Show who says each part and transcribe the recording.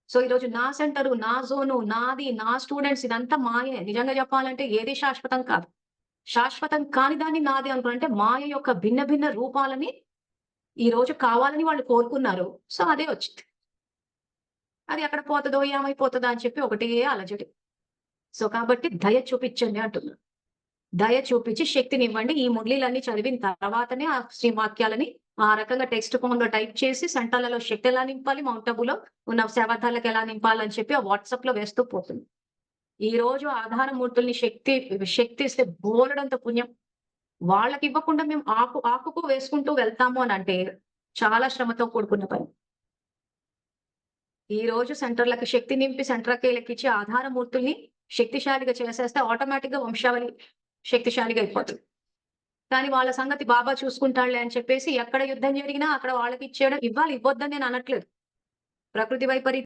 Speaker 1: So ఈరోజు నా centre, నా జోను, నాది, నా స్టూడెంట్స్ ఇదంతా మాయే. నిజంగా చెప్పాలంటే ఏది శాశ్వతం కాదు. శాశ్వతం కాని దాన్ని నాది అనుకున్నా అంటే మాయ యొక్క భిన్న భిన్న రూపాలని ఈరోజు కావాలని వాళ్ళు కోరుకున్నారు. సో అదే వచ్చింది. అది ఎక్కడ పోతదో, ఏమైపోతదో అని చెప్పి ఒకటే అలజడి. సో కాబట్టి దయ చూపిచ్చండి అంటున్నా. దయ చూపించి శక్తినివ్వండి. ఈ మురళీలన్నీ చదివిన తర్వాతనే ఆ శ్రీ వాక్యాలని ఆ రకంగా టెక్స్ట్ ఫార్మ్‌లో టైప్ చేసి సెంటర్‌లలో శక్తి ఎలా నింపాలి, మౌంట్ అబూలో ఉన్న శవధాలకు ఎలా నింపాలని చెప్పి ఆ వాట్సాప్‌లో వేస్తూ పోతుంది. ఈరోజు ఆధారమూర్తుల్ని శక్తిస్తే బోలెడంత పుణ్యం. వాళ్ళకివ్వకుండా మేము ఆకుకు వేసుకుంటూ వెళ్తాము అనంటే చాలా శ్రమతో కూడుకున్న పని. ఈరోజు సెంటర్‌లకి శక్తి నింపి సెంట్రకేలకిచ్చి ఆధారమూర్తుల్ని శక్తిశాలిగా చేసేస్తే ఆటోమేటిక్‌గా వంశావళి శక్తిశాలిగా అయిపోతది. కానీ వాళ్ళ సంగతి బాబా చూసుకుంటాడులే అని చెప్పేసి ఎక్కడ యుద్ధం జరిగినా అక్కడ వాళ్ళకిచ్చేయడం ఇవ్వాలి, ఇవ్వొద్దని నేను అనట్లేదు. ప్రకృతి వైపరీత్యం